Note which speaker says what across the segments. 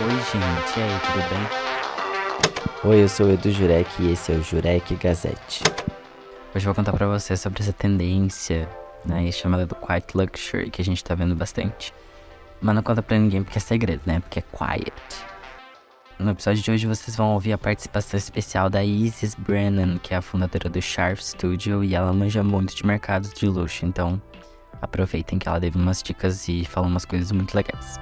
Speaker 1: Oi, gente, e aí, tudo bem?
Speaker 2: Oi, eu sou o Edu Jurek e esse é o Jurek Gazette.
Speaker 1: Hoje eu vou contar pra você sobre essa tendência, né, chamada do Quiet Luxury, que a gente tá vendo bastante. Mas não conta pra ninguém porque é segredo, né, porque é quiet. No episódio de hoje vocês vão ouvir a participação especial da Isis Brennan, que é a fundadora do Sharp Studio, e ela manja muito de mercados de luxo, então aproveitem que ela deu umas dicas e falou umas coisas muito legais.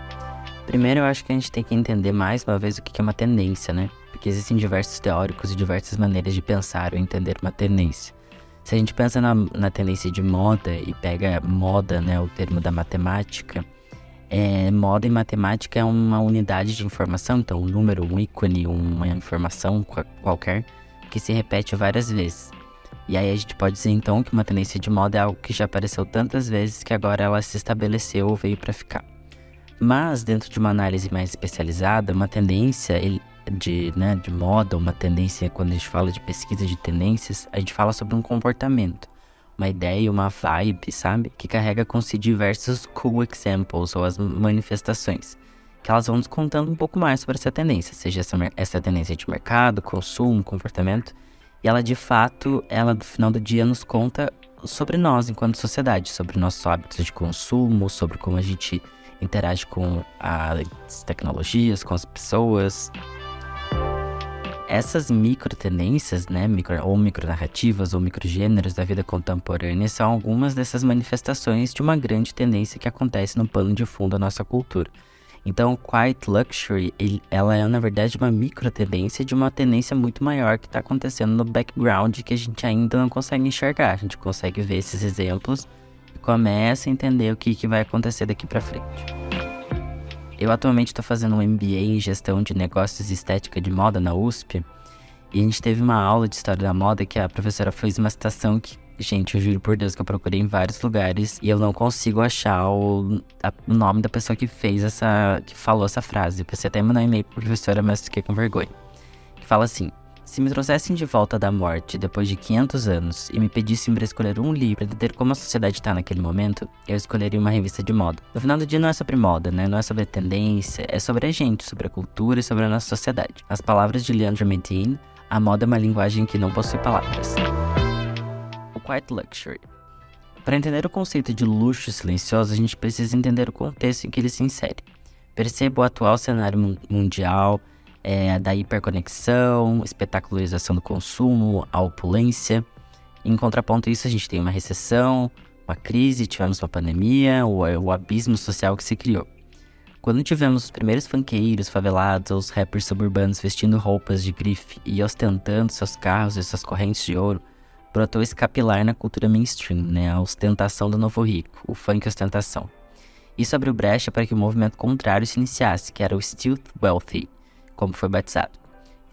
Speaker 1: Primeiro, eu acho que a gente tem que entender mais uma vez o que é uma tendência, né? Porque existem diversos teóricos e diversas maneiras de pensar ou entender uma tendência. Se a gente pensa na tendência de moda e pega moda, né, o termo da matemática, moda em matemática é uma unidade de informação, então um número, um ícone, uma informação qualquer, que se repete várias vezes. E aí a gente pode dizer então que uma tendência de moda é algo que já apareceu tantas vezes que agora ela se estabeleceu ou veio para ficar. Mas, dentro de uma análise mais especializada, uma tendência de moda, uma tendência, quando a gente fala de pesquisa de tendências, a gente fala sobre um comportamento, uma ideia, uma vibe, sabe? Que carrega consigo diversos cool examples, ou as manifestações, que elas vão nos contando um pouco mais sobre essa tendência, seja essa tendência de mercado, consumo, comportamento, e ela, de fato, no final do dia, nos conta sobre nós enquanto sociedade, sobre nossos hábitos de consumo, sobre como a gente interage com as tecnologias, com as pessoas. Essas micro tendências, né, micro narrativas ou microgêneros da vida contemporânea são algumas dessas manifestações de uma grande tendência que acontece no pano de fundo da nossa cultura. Então, o Quiet Luxury, ela é na verdade uma micro tendência de uma tendência muito maior que está acontecendo no background que a gente ainda não consegue enxergar. A gente consegue ver esses exemplos e começa a entender o que vai acontecer daqui para frente. Eu atualmente estou fazendo um MBA em Gestão de Negócios e Estética de Moda na USP, e a gente teve uma aula de História da Moda que a professora fez uma citação que, gente, eu juro por Deus que eu procurei em vários lugares e eu não consigo achar o nome da pessoa que falou essa frase. Eu pensei até em mandar um e-mail pra professora, mas fiquei com vergonha. Que fala assim: se me trouxessem de volta da morte depois de 500 anos e me pedissem para escolher um livro para entender como a sociedade está naquele momento, eu escolheria uma revista de moda. No final do dia não é sobre moda, né? Não é sobre tendência, é sobre a gente, sobre a cultura e sobre a nossa sociedade. As palavras de Leandro Medin: a moda é uma linguagem que não possui palavras. O Quiet Luxury. Para entender o conceito de luxo silencioso, a gente precisa entender o contexto em que ele se insere. Perceba o atual cenário mundial, da hiperconexão, espetacularização do consumo, a opulência. Em contraponto a isso, a gente tem uma recessão, uma crise, tivemos uma pandemia, o abismo social que se criou. Quando tivemos os primeiros funkeiros favelados ou os rappers suburbanos vestindo roupas de grife e ostentando seus carros e suas correntes de ouro, brotou esse capilar na cultura mainstream, né? A ostentação do novo rico, o funk ostentação. Isso abriu brecha para que o movimento contrário se iniciasse, que era o Stealth Wealthy, como foi batizado.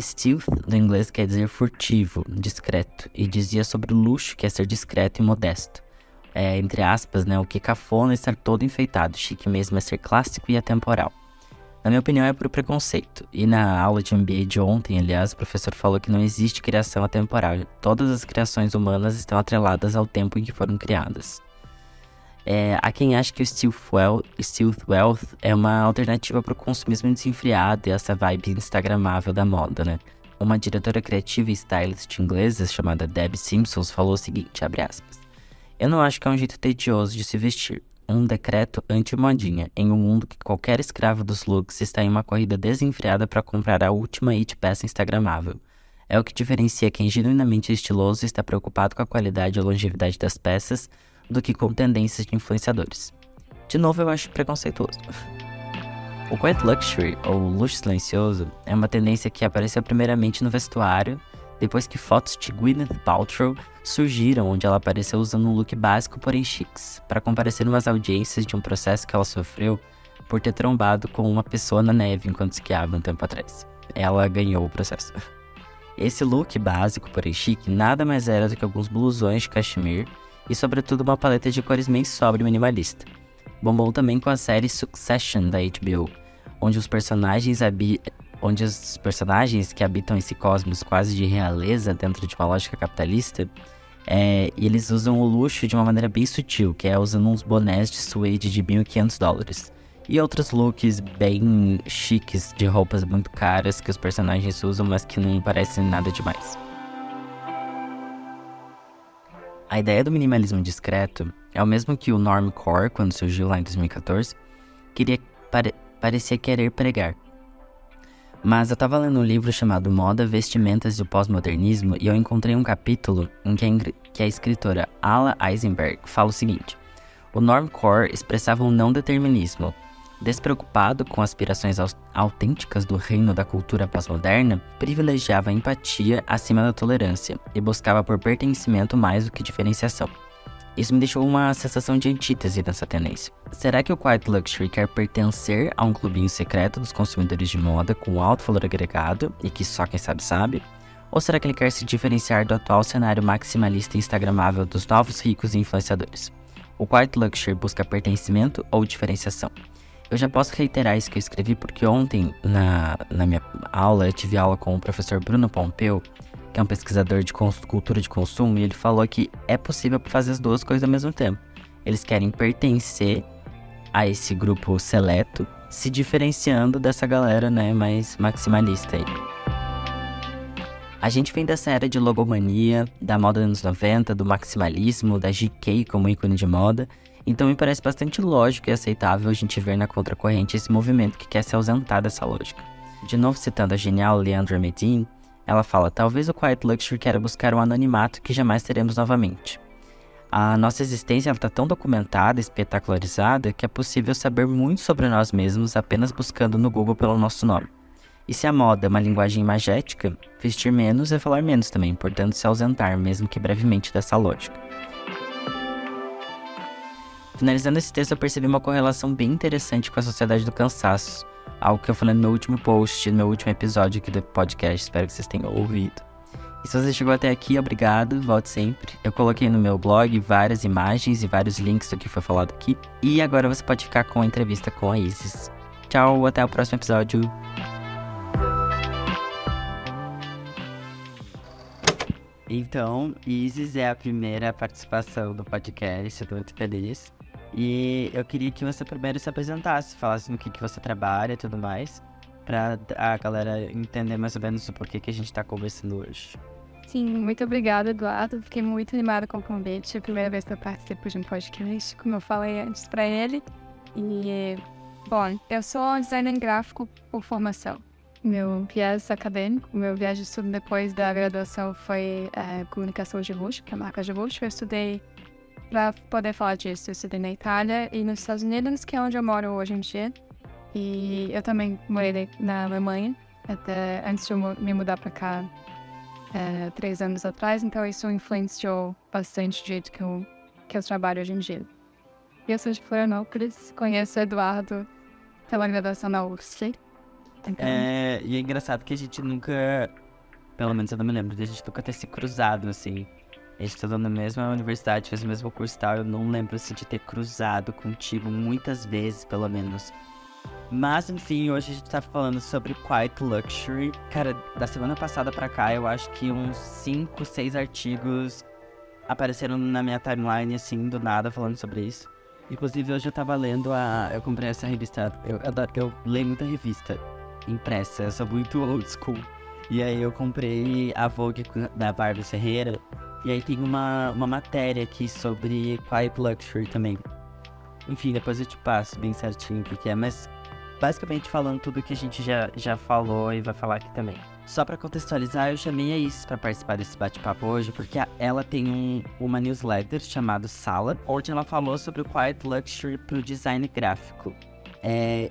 Speaker 1: Stealth, do inglês, quer dizer furtivo, discreto, e dizia sobre o luxo, que é ser discreto e modesto. Entre aspas, né, o que cafona é estar todo enfeitado, chique mesmo é ser clássico e atemporal. Na minha opinião, é por preconceito. E na aula de MBA de ontem, aliás, o professor falou que não existe criação atemporal. Todas as criações humanas estão atreladas ao tempo em que foram criadas. Há quem acha que o Stealth Wealth é uma alternativa para o consumismo desenfreado e essa vibe instagramável da moda, né? Uma diretora criativa e stylist inglesa chamada Debbie Simpsons falou o seguinte, abre aspas: eu não acho que é um jeito tedioso de se vestir, um decreto anti-modinha, em um mundo que qualquer escravo dos looks está em uma corrida desenfreada para comprar a última it peça instagramável. É o que diferencia quem genuinamente é estiloso e está preocupado com a qualidade e a longevidade das peças do que com tendências de influenciadores. De novo, eu acho preconceituoso. O Quiet Luxury, ou luxo silencioso, é uma tendência que apareceu primeiramente no vestuário, depois que fotos de Gwyneth Paltrow surgiram onde ela apareceu usando um look básico, porém chiques, para comparecer umas audiências de um processo que ela sofreu por ter trombado com uma pessoa na neve enquanto esquiava um tempo atrás. Ela ganhou o processo. Esse look básico, porém chique, nada mais era do que alguns blusões de cachemir e sobretudo uma paleta de cores bem sóbria e minimalista. Bombou também com a série Succession da HBO, onde os personagens que habitam esse cosmos quase de realeza dentro de uma lógica capitalista, e eles usam o luxo de uma maneira bem sutil, que é usando uns bonés de suede de $1.500. E outros looks bem chiques, de roupas muito caras que os personagens usam, mas que não parecem nada demais. A ideia do minimalismo discreto é o mesmo que o Normcore, quando surgiu lá em 2014, parecia querer pregar. Mas eu tava lendo um livro chamado Moda, Vestimentas e o Pós-Modernismo e eu encontrei um capítulo em que a escritora Ala Eisenberg fala o seguinte: o Normcore expressava um não-determinismo. Despreocupado com aspirações autênticas do reino da cultura pós-moderna, privilegiava a empatia acima da tolerância e buscava por pertencimento mais do que diferenciação. Isso me deixou uma sensação de antítese nessa tendência. Será que o Quiet Luxury quer pertencer a um clubinho secreto dos consumidores de moda com alto valor agregado e que só quem sabe sabe? Ou será que ele quer se diferenciar do atual cenário maximalista e instagramável dos novos ricos e influenciadores? O Quiet Luxury busca pertencimento ou diferenciação? Eu já posso reiterar isso que eu escrevi porque ontem, na minha aula, eu tive aula com o professor Bruno Pompeu, que é um pesquisador de cultura de consumo, e ele falou que é possível fazer as duas coisas ao mesmo tempo. Eles querem pertencer a esse grupo seleto, se diferenciando dessa galera, né, mais maximalista aí. A gente vem dessa era de logomania, da moda dos anos 90, do maximalismo, da GK como ícone de moda, então me parece bastante lógico e aceitável a gente ver na contracorrente esse movimento que quer se ausentar dessa lógica. De novo citando a genial Leandra Medin, ela fala: talvez o Quiet Luxury queira buscar um anonimato que jamais teremos novamente. A nossa existência está tão documentada e espetacularizada que é possível saber muito sobre nós mesmos apenas buscando no Google pelo nosso nome. E se a moda é uma linguagem imagética, vestir menos é falar menos também, portanto se ausentar, mesmo que brevemente, dessa lógica. Finalizando esse texto, eu percebi uma correlação bem interessante com a sociedade do cansaço, algo que eu falei no meu último post, no meu último episódio aqui do podcast, espero que vocês tenham ouvido. E se você chegou até aqui, obrigado, volte sempre. Eu coloquei no meu blog várias imagens e vários links do que foi falado aqui, e agora você pode ficar com a entrevista com a Isis. Tchau, até o próximo episódio. Então, Isis é a primeira participação do podcast, eu tô muito feliz. E eu queria que você primeiro se apresentasse, falasse no que você trabalha e tudo mais, pra a galera entender mais ou menos o porquê que a gente tá conversando hoje.
Speaker 3: Sim, muito obrigada, Eduardo. Fiquei muito animada com o convite. É a primeira vez que eu participo de um podcast, como eu falei antes pra ele. E, bom, eu sou designer gráfico por formação. Meu viés acadêmico, meu viés de estudo depois da graduação foi comunicação de luxo, que é a marca de luxo. Eu estudei, para poder falar disso, eu estudei na Itália e nos Estados Unidos, que é onde eu moro hoje em dia. E eu também morei na Alemanha, até antes de eu me mudar para cá 3 anos atrás, então isso influenciou bastante o jeito que eu trabalho hoje em dia. Eu sou de Florianópolis, conheço o Eduardo pela graduação na UFSC. Então...
Speaker 1: E é engraçado que a gente nunca, pelo menos eu não me lembro, de a gente nunca ter se cruzado, assim. A gente estudou na mesma universidade, fez o mesmo curso e tal, eu não lembro, assim, de ter cruzado contigo muitas vezes, pelo menos. Mas, enfim, hoje a gente tá falando sobre Quiet Luxury. Cara, da semana passada pra cá, eu acho que uns 5, 6 artigos apareceram na minha timeline, assim, do nada, falando sobre isso. Inclusive, hoje eu tava lendo eu comprei essa revista, eu leio muita revista impressa, eu sou muito old school. E aí eu comprei a Vogue da Barbie Ferreira, e aí tem uma matéria aqui sobre Quiet Luxury também. Enfim, depois eu te passo bem certinho o que é, mas basicamente falando tudo que a gente já falou e vai falar aqui também. Só pra contextualizar, eu chamei a Isis pra participar desse bate-papo hoje, porque ela tem uma newsletter chamada Sala, onde ela falou sobre o Quiet Luxury pro design gráfico.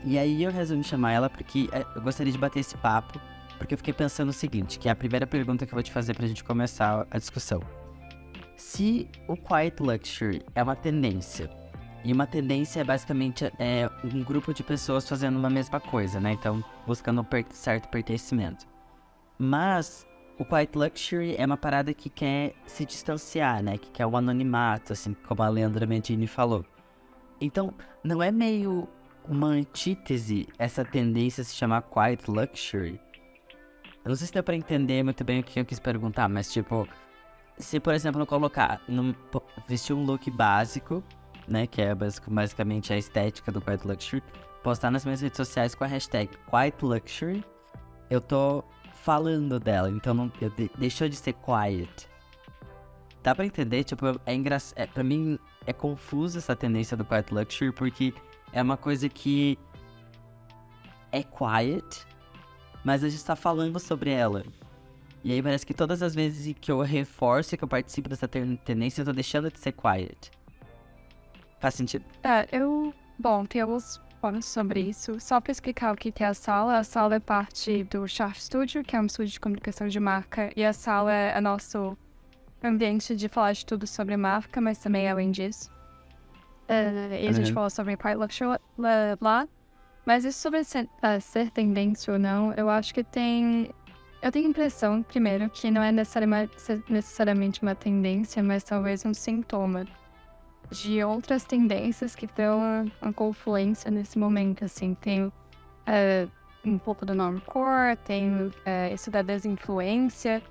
Speaker 1: E aí eu resolvi chamar ela porque eu gostaria de bater esse papo, porque eu fiquei pensando o seguinte, que é a primeira pergunta que eu vou te fazer pra gente começar a discussão. Se o Quiet Luxury é uma tendência, e uma tendência é basicamente um grupo de pessoas fazendo uma mesma coisa, né? Então, buscando um certo pertencimento. Mas o Quiet Luxury é uma parada que quer se distanciar, né? Que quer o anonimato, assim, como a Leandra Medini falou. Então, não é meio uma antítese essa tendência a se chamar Quiet Luxury? Eu não sei se deu pra entender muito bem o que eu quis perguntar, mas tipo... Se, por exemplo, eu colocar, vestir um look básico né, que é basicamente a estética do Quiet Luxury, postar nas minhas redes sociais com a hashtag Quiet Luxury, eu tô falando dela, então deixou de ser quiet. Dá pra entender? Tipo, pra mim é confuso essa tendência do Quiet Luxury, porque é uma coisa que é quiet, mas a gente tá falando sobre ela. E aí parece que todas as vezes que eu reforço que eu participo dessa tendência, eu tô deixando de ser quiet. Faz sentido?
Speaker 3: Bom, tem alguns pontos sobre isso. Só para explicar o que é a sala é parte do Sharp Studio, que é um estúdio de comunicação de marca, e a sala é nosso ambiente de falar de tudo sobre marca, mas também além disso. E a gente fala sobre Quiet Luxury lá. Mas isso sobre ser tendência ou não, eu acho que eu tenho a impressão, primeiro, que não é necessariamente uma tendência, mas talvez um sintoma de outras tendências que estão em confluência nesse momento, assim. Tem um pouco do normcore, tem isso da desinfluência,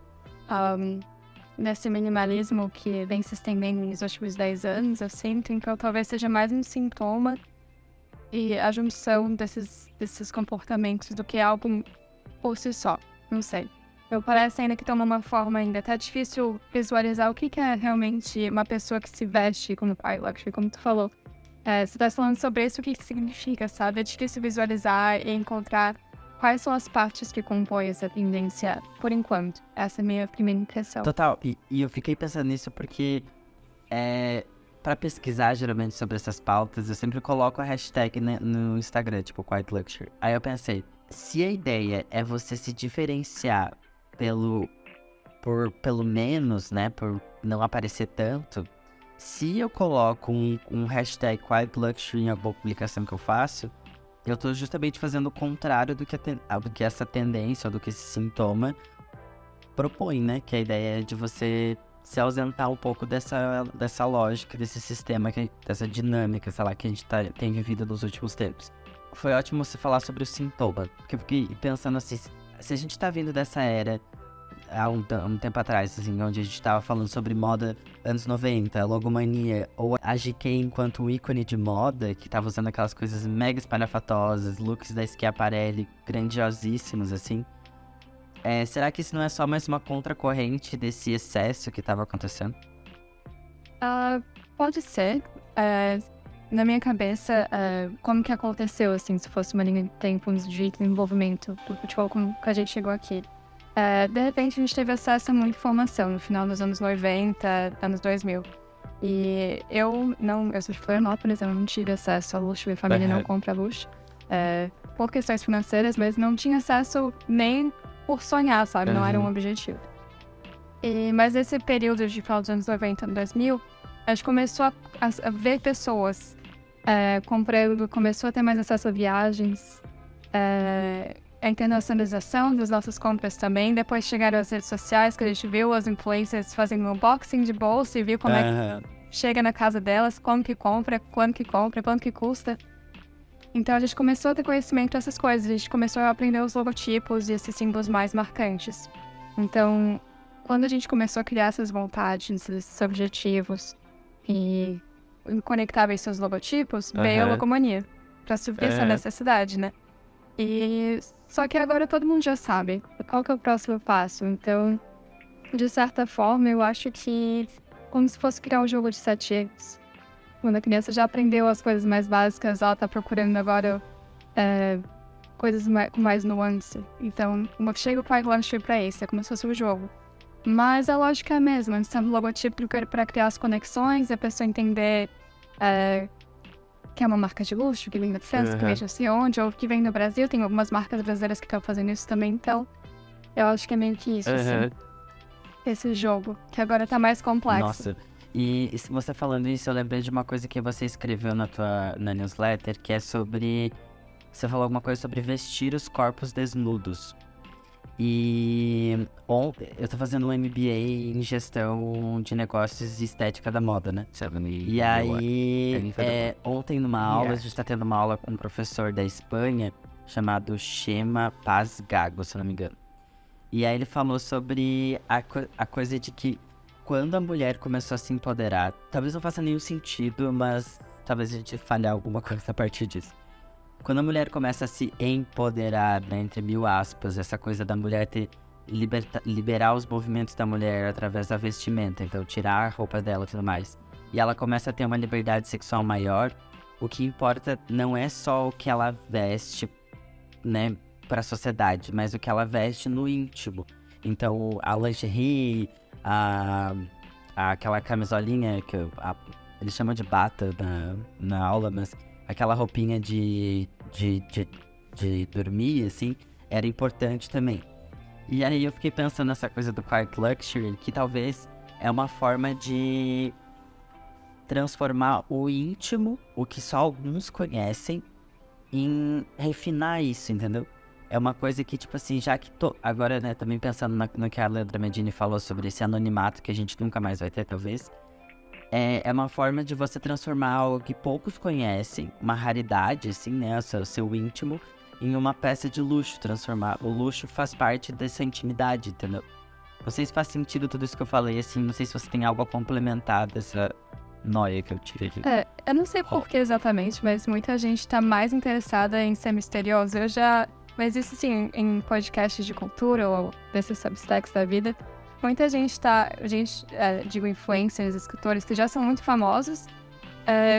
Speaker 3: desse minimalismo que vem se estendendo nos últimos 10 anos, eu sinto. Então talvez seja mais um sintoma e a junção desses comportamentos do que algo por si só. Não sei. Eu parece ainda que toma uma forma ainda. Tá difícil visualizar o que é realmente uma pessoa que se veste como Quiet Luxury, como tu falou. Você tá falando sobre isso, o que significa, sabe? É difícil visualizar e encontrar quais são as partes que compõem essa tendência, por enquanto. Essa é a minha primeira impressão.
Speaker 1: Total. E eu fiquei pensando nisso porque pra pesquisar geralmente sobre essas pautas, eu sempre coloco a hashtag no Instagram, tipo Quiet Luxury. Aí eu pensei, se a ideia é você se diferenciar pelo menos, né, por não aparecer tanto, se eu coloco um hashtag Quiet Luxury em alguma publicação que eu faço, eu tô justamente fazendo o contrário do que essa tendência ou do que esse sintoma propõe, né, que a ideia é de você se ausentar um pouco dessa lógica, desse sistema, dessa dinâmica, sei lá, que a gente tem vivido nos últimos tempos. Foi ótimo você falar sobre o sintoma, porque eu fiquei pensando assim, se a gente tá vindo dessa era há um tempo atrás, assim, onde a gente tava falando sobre moda anos 90, logomania, ou a GK enquanto um ícone de moda, que tava usando aquelas coisas mega espalhafatosas, looks da Schiaparelli grandiosíssimos, assim. Será que isso não é só mais uma contracorrente desse excesso que tava acontecendo?
Speaker 3: Pode ser. Na minha cabeça, como que aconteceu, assim, se fosse uma linha de tempo de desenvolvimento do futebol, como que a gente chegou aqui? De repente, a gente teve acesso a muita informação no final dos anos 90, anos 2000. E eu sou de Florianópolis, eu não tive acesso a luxo, minha família não compra luxo. Por questões financeiras, mas não tinha acesso nem por sonhar, sabe? Não era um objetivo. Mas nesse período de final dos anos 90, anos 2000, a gente começou a ver pessoas comprando, começou a ter mais acesso a viagens, a internacionalização das nossas compras também. Depois chegaram as redes sociais, que a gente viu as influencers fazendo um unboxing de bolsa e viu como é que chega na casa delas, como que compra, quanto que custa. Então a gente começou a ter conhecimento dessas coisas, a gente começou a aprender os logotipos e esses símbolos mais marcantes. Então, quando a gente começou a criar essas vontades, esses objetivos e conectar esses logotipos, veio a logomania, pra suprir essa necessidade, né? Só que agora todo mundo já sabe qual que é o próximo passo. Então, de certa forma, eu acho que como se fosse criar um jogo de 7 erros. Quando a criança já aprendeu as coisas mais básicas, ela tá procurando agora coisas com mais nuance. Então, chega o Quiet Luxury pra isso, é como se fosse um jogo. Mas a lógica é a mesma, a gente tem um logotipo para criar as conexões, a pessoa entender que é uma marca de luxo, que vem da França, que vem de não sei onde, ou que vem do Brasil. Tem algumas marcas brasileiras que estão fazendo isso também, então eu acho que é meio que isso, assim, esse jogo, que agora tá mais complexo.
Speaker 1: Nossa, e você falando isso, eu lembrei de uma coisa que você escreveu na newsletter, que é sobre... Você falou alguma coisa sobre vestir os corpos desnudos. E eu tô fazendo um MBA em gestão de negócios e estética da moda, né? E aí, ontem numa aula, a gente tá tendo uma aula com um professor da Espanha, chamado Chema Paz Gago, se não me engano. E aí ele falou sobre a coisa de que quando a mulher começou a se empoderar, talvez não faça nenhum sentido, mas talvez a gente falhar alguma coisa a partir disso. Quando a mulher começa a se empoderar, né, entre mil aspas, essa coisa da mulher liberar os movimentos da mulher através da vestimenta, então tirar a roupa dela e tudo mais, e ela começa a ter uma liberdade sexual maior, o que importa não é só o que ela veste, né, pra sociedade, mas o que ela veste no íntimo. Então, a lingerie, aquela camisolinha que eles chamam de bata na aula, mas aquela roupinha de dormir, assim, era importante também. E aí eu fiquei pensando nessa coisa do quiet luxury, que talvez é uma forma de transformar o íntimo, o que só alguns conhecem, em refinar isso, entendeu? É uma coisa que, tipo assim, já que agora, né, também pensando no que a Leandra Medini falou sobre esse anonimato que a gente nunca mais vai ter, talvez, é uma forma de você transformar algo que poucos conhecem, uma raridade, assim, né, o seu íntimo, em uma peça de luxo, transformar. O luxo faz parte dessa intimidade, entendeu? Não sei se faz sentido tudo isso que eu falei, assim, não sei se você tem algo a complementar dessa noia que eu tirei aqui.
Speaker 3: Eu não sei por que exatamente, mas muita gente tá mais interessada em ser misteriosa. Mas isso sim, em podcasts de cultura ou desses substacks da vida, muita gente digo influencers, escritores que já são muito famosos.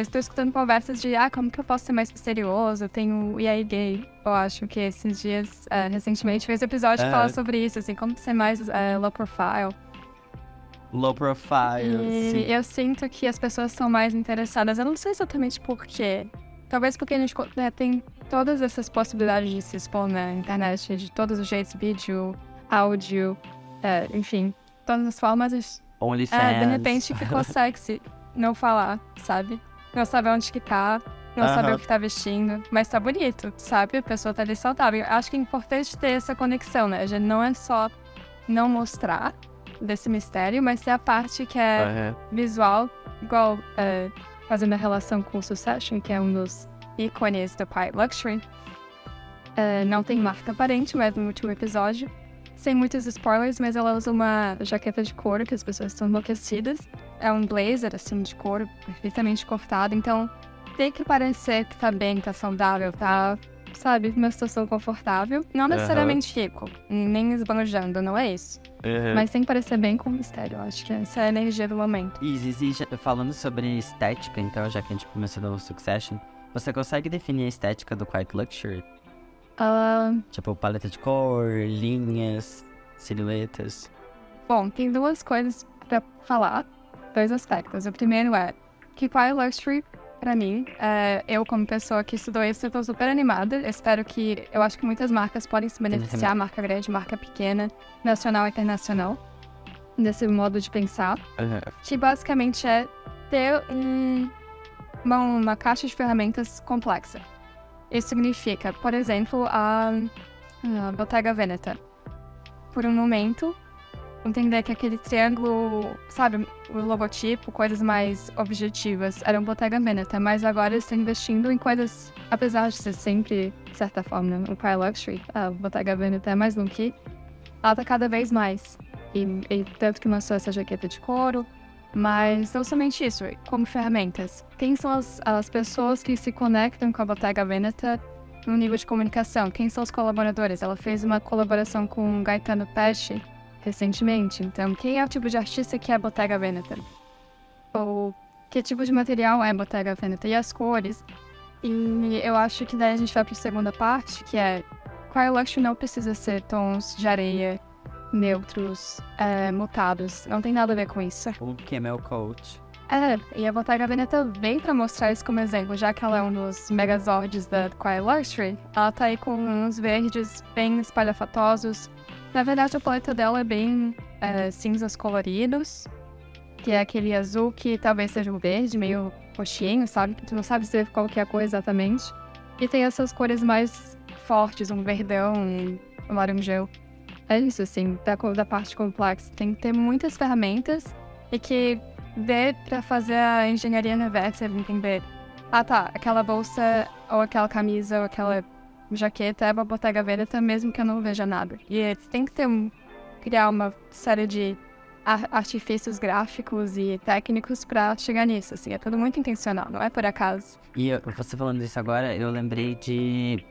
Speaker 3: Estou escutando conversas de, como que eu posso ser mais misterioso? Eu tenho o E aí Gay, eu acho que esses dias, recentemente, fez um episódio que fala sobre isso, assim, como ser mais low profile.
Speaker 1: Low profile, sim.
Speaker 3: E eu sinto que as pessoas são mais interessadas, eu não sei exatamente por quê. Talvez porque a gente tem todas essas possibilidades de se expor na internet, de todos os jeitos, vídeo, áudio, enfim, todas as formas.
Speaker 1: OnlyFans.
Speaker 3: De repente ficou sexy não falar, sabe? Não saber onde que tá, não saber o que tá vestindo, mas tá bonito, sabe? A pessoa tá ali saudável. Acho que é importante ter essa conexão, né? Já não é só não mostrar desse mistério, mas ter a parte que é visual, igual fazendo a relação com o Succession, que é um dos ícones do quiet luxury. Não tem marca aparente, mas no último episódio, sem muitos spoilers, mas ela usa uma jaqueta de couro que as pessoas estão enlouquecidas. É um blazer, assim, de couro, perfeitamente cortado. Então, tem que parecer que tá bem, tá saudável, tá, sabe, numa situação confortável. Não necessariamente rico, nem esbanjando, não é isso. Mas tem que parecer bem com mistério. Eu acho que essa é a energia do momento.
Speaker 1: E falando sobre estética, então, já que a gente começou no Succession, você consegue definir a estética do quiet luxury? Tipo, paleta de cor, linhas, silhuetas.
Speaker 3: Bom, tem duas coisas pra falar, dois aspectos. O primeiro é que quiet luxury, pra mim, eu como pessoa que estudou isso, eu tô super animada. Eu acho que muitas marcas podem se beneficiar, marca grande, marca pequena, nacional e internacional, desse modo de pensar. Que basicamente é ter uma caixa de ferramentas complexa. Isso significa, por exemplo, a Bottega Veneta. Por um momento, entender que aquele triângulo, sabe, o logotipo, coisas mais objetivas, eram Bottega Veneta, mas agora eles estão investindo em coisas, apesar de ser sempre, de certa forma, um quiet luxury, a Bottega Veneta é mais look, ela tá cada vez mais. E tanto que lançou essa jaqueta de couro, mas não somente isso, como ferramentas. Quem são as pessoas que se conectam com a Bottega Veneta no nível de comunicação? Quem são os colaboradores? Ela fez uma colaboração com o Gaetano Pesce recentemente. Então, quem é o tipo de artista que é Bottega Veneta? Ou que tipo de material é Bottega Veneta? E as cores? E eu acho que daí a gente vai para a segunda parte, que é quiet luxury não precisa ser tons de areia, neutros, mutados. Não tem nada a ver com isso.
Speaker 1: O Camel Coat.
Speaker 3: E a Bottega Veneta vem pra mostrar isso como exemplo, já que ela é um dos megazords da quiet luxury. Ela tá aí com uns verdes bem espalhafatosos. Na verdade, a paleta dela é bem cinzas coloridos, que é aquele azul que talvez seja um verde, meio roxinho, sabe? Tu não sabe dizer qual que é a cor exatamente. E tem essas cores mais fortes, um verdão, um laranjão. É isso, assim, da parte complexa. Tem que ter muitas ferramentas e que dê pra fazer a engenharia reversa, entender. Aquela bolsa, ou aquela camisa, ou aquela jaqueta é uma Bottega Veneta, mesmo que eu não veja nada. E tem que criar uma série de artifícios gráficos e técnicos pra chegar nisso, assim. É tudo muito intencional, não é por acaso.
Speaker 1: E você falando isso agora, eu lembrei de...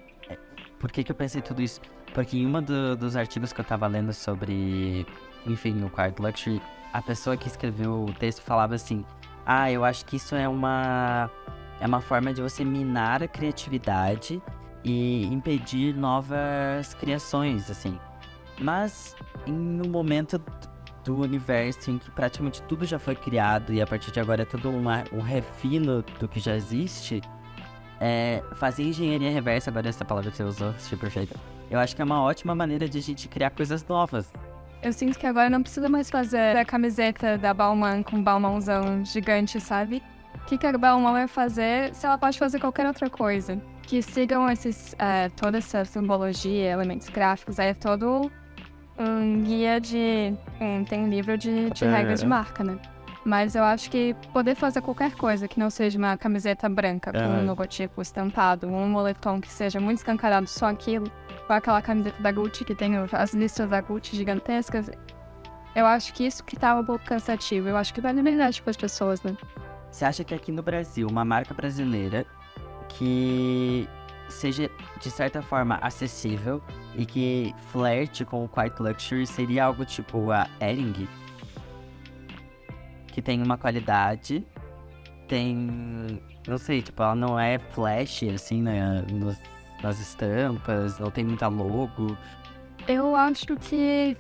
Speaker 1: Por que eu pensei tudo isso? Porque em dos artigos que eu tava lendo sobre, enfim, o Quiet Luxury, a pessoa que escreveu o texto falava assim: eu acho que isso é uma forma de você minar a criatividade e impedir novas criações, assim. Mas em um momento do universo em que praticamente tudo já foi criado e a partir de agora é tudo um refino do que já existe, fazer engenharia reversa, agora essa palavra que você usou, achei perfeita. Eu acho que é uma ótima maneira de a gente criar coisas novas.
Speaker 3: Eu sinto que agora não precisa mais fazer a camiseta da Bauman com um Baumãozão gigante, sabe? O que a Bauman vai fazer se ela pode fazer qualquer outra coisa? Que sigam toda essa simbologia, elementos gráficos, aí é todo um guia tem um livro de regras de marca, né? Mas eu acho que poder fazer qualquer coisa que não seja uma camiseta branca com um logotipo estampado, um moletom que seja muito escancarado, só aquilo, com aquela camiseta da Gucci que tem as listas da Gucci gigantescas, eu acho que isso que tá um pouco cansativo. Eu acho que dá liberdade para as pessoas, né?
Speaker 1: Você acha que aqui no Brasil, uma marca brasileira que seja, de certa forma, acessível e que flerte com o Quiet Luxury seria algo tipo a Hering? Que tem uma qualidade, não sei, tipo, ela não é flash, assim, né, nas estampas, não tem muita logo.
Speaker 3: Eu acho que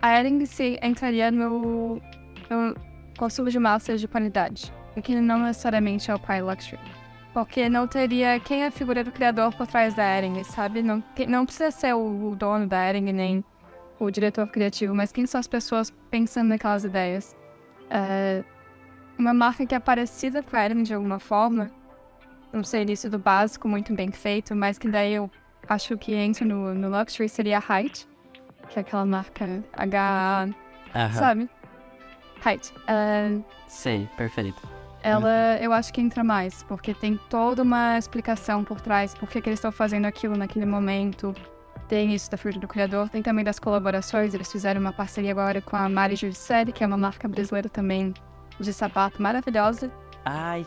Speaker 3: a Hering entraria no consumo de massas de qualidade, o que não necessariamente é o Quiet Luxury. Porque não teria quem é a figura do criador por trás da Hering, sabe? Não precisa ser o dono da Hering, nem o diretor criativo, mas quem são as pessoas pensando naquelas ideias. Uma marca que é parecida com a Hering de alguma forma, não sei, isso do básico, muito bem feito, mas que daí eu acho que entra no Luxury seria a Height, que é aquela marca HA, sabe? Height.
Speaker 1: Sei, perfeito.
Speaker 3: Ela, eu acho que entra mais, porque tem toda uma explicação por trás, por que eles estão fazendo aquilo naquele momento. Tem isso da figura do criador, tem também das colaborações, eles fizeram uma parceria agora com a Mari Giudicelli, que é uma marca brasileira também de sapato maravilhosa.
Speaker 1: Ai,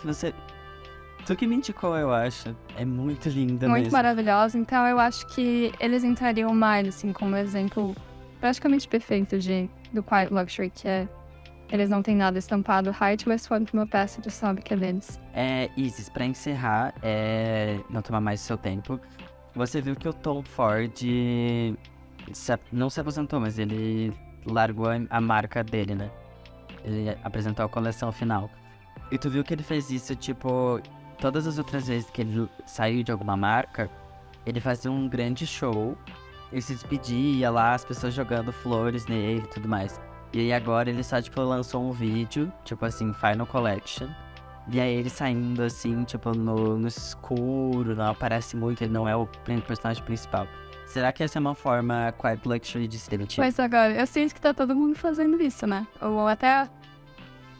Speaker 1: tu que me indicou, eu acho. É muito linda
Speaker 3: Muito
Speaker 1: mesmo.
Speaker 3: maravilhosa, então eu acho que eles entrariam mais, assim, como exemplo praticamente perfeito do Quiet Luxury, que é eles não têm nada estampado. Height, mas foi uma peça de sabe que é deles.
Speaker 1: Isis, pra encerrar, não tomar mais o seu tempo, você viu que o Tom Ford não se aposentou, mas ele largou a marca dele, né? Ele apresentou a coleção final. E tu viu que ele fez isso, tipo, todas as outras vezes que ele saiu de alguma marca, ele fazia um grande show, ele se despedia lá, as pessoas jogando flores nele e tudo mais. E aí agora ele só, tipo, lançou um vídeo, tipo assim, Final Collection. E aí ele saindo, assim, tipo, no escuro, não aparece muito, ele não é o personagem principal. Será que essa é uma forma Quiet Luxury de se demitir?
Speaker 3: Pois agora, eu sinto que tá todo mundo fazendo isso, né? Ou até...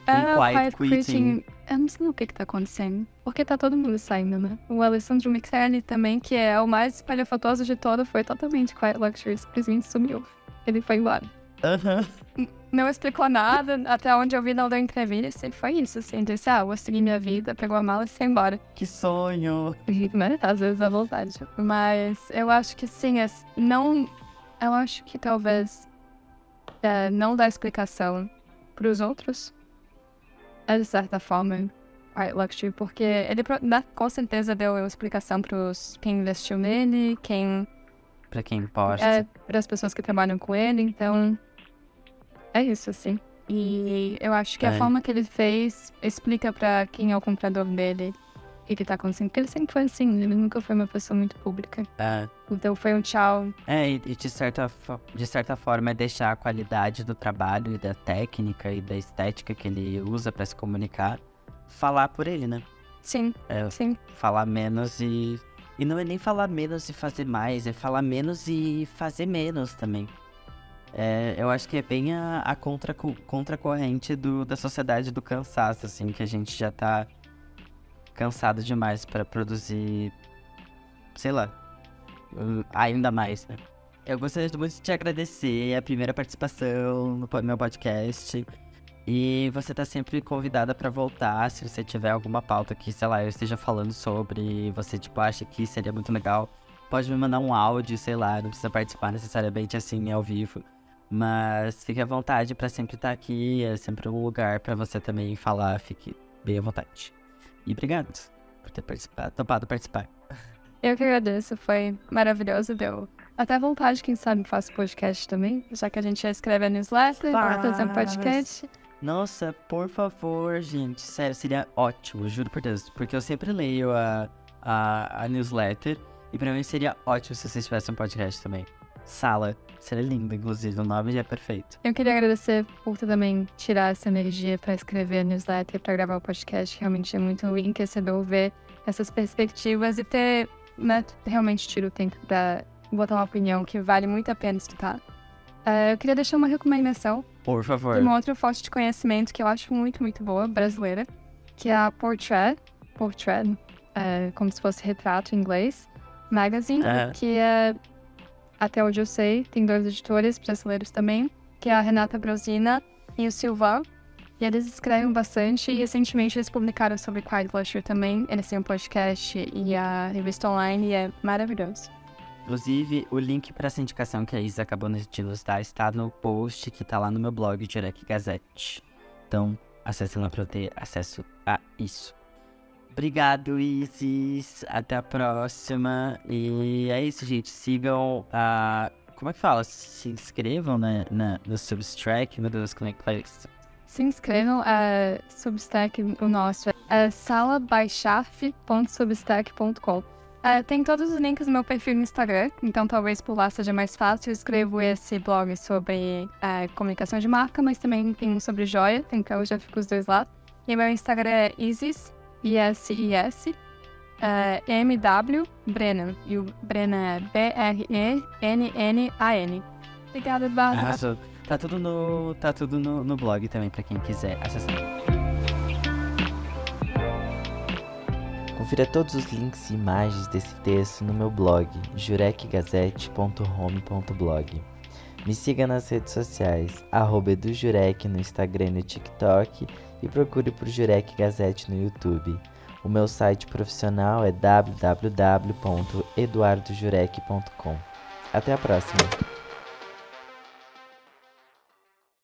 Speaker 1: Quiet quitting.
Speaker 3: Eu não sei o que tá acontecendo. Porque tá todo mundo saindo, né? O Alessandro Michele também, que é o mais espalhafatoso de todo, foi totalmente Quiet Luxury, simplesmente sumiu. Ele foi embora. Não explicou nada, até onde eu vi não deu entrevista, e foi isso, assim, disse, vou seguir minha vida, pegou a mala e foi embora.
Speaker 1: Que sonho!
Speaker 3: Né? Às vezes à vontade. Mas eu acho que sim, eu acho que talvez não dar explicação pros outros de certa forma, Quiet Luxury, porque ele com certeza deu explicação pros quem investiu nele,
Speaker 1: Pra quem importa.
Speaker 3: Para as pessoas que trabalham com ele, então é isso, assim. E eu acho que a forma que ele fez explica pra quem é o comprador dele o que tá acontecendo, porque ele sempre foi assim, ele nunca foi uma pessoa muito pública. Então foi um tchau.
Speaker 1: E de certa forma é deixar a qualidade do trabalho e da técnica e da estética que ele usa pra se comunicar falar por ele, né?
Speaker 3: Sim, sim.
Speaker 1: Falar menos e não é nem falar menos e fazer mais, é falar menos e fazer menos também. Eu acho que é bem a contracorrente da sociedade do cansaço, assim, que a gente já tá cansado demais pra produzir, sei lá, ainda mais, né? Eu gostaria muito de te agradecer, a primeira participação no meu podcast. E você tá sempre convidada pra voltar, se você tiver alguma pauta que, sei lá, eu esteja falando sobre, você, tipo, acha que seria muito legal, pode me mandar um áudio, sei lá, não precisa participar necessariamente assim, ao vivo. Mas fique à vontade pra sempre estar aqui, é sempre um lugar pra você também falar, fique bem à vontade. E obrigado por ter topado participar.
Speaker 3: Eu que agradeço, foi maravilhoso, deu até vontade, quem sabe, faço podcast também, já que a gente já escreve a newsletter, fazer um podcast.
Speaker 1: Nossa, por favor, gente, sério, seria ótimo, juro por Deus, porque eu sempre leio a newsletter e pra mim seria ótimo se vocês tivessem um podcast também. Sala, seria lindo, inclusive, o nome já é perfeito.
Speaker 3: Eu queria agradecer por tu também tirar essa energia pra escrever a newsletter, pra gravar o podcast, realmente é muito enriquecedor ver essas perspectivas e ter, né, realmente tira o tempo pra botar uma opinião que vale muito a pena escutar. Eu queria deixar uma recomendação.
Speaker 1: Por favor.
Speaker 3: Tem uma outra fonte de conhecimento que eu acho muito, muito boa, brasileira, que é a Portrait, como se fosse retrato em inglês, magazine, que é, até onde eu sei, tem 2 editores brasileiros também, que é a Renata Brosina e o Silvan, e eles escrevem bastante, e recentemente eles publicaram sobre Quiet Lecture também, eles têm um podcast e a revista online, e é maravilhoso.
Speaker 1: Inclusive, o link para essa indicação que a Isis acabou de nos dar está no post que tá lá no meu blog, Jurek Gazette. Então, acesse lá para eu ter acesso a isso. Obrigado, Isis. Até a próxima. E é isso, gente. Sigam a... Como é que fala? Se inscrevam no Substack. Meu Deus, como é que faz?
Speaker 3: Se inscrevam, Substack, o nosso é salabaixaf.substack.com. Tem todos os links no meu perfil no Instagram, então talvez por lá seja mais fácil. Eu escrevo esse blog sobre comunicação de marca, mas também tem um sobre joia, então eu já fico os 2 lá. E meu Instagram é Isis, ISIS, MW Brennan, e o Brennan é BRENNAN. Obrigada, Eduardo.
Speaker 1: Arrasou. Tá tudo no blog também, pra quem quiser acessar.
Speaker 2: Confira todos os links e imagens desse texto no meu blog, jurekgazette.home.blog. Me siga nas redes sociais, @edujurek no Instagram e no TikTok e procure por Jurek Gazette no YouTube. O meu site profissional é www.eduardojurek.com. Até a próxima!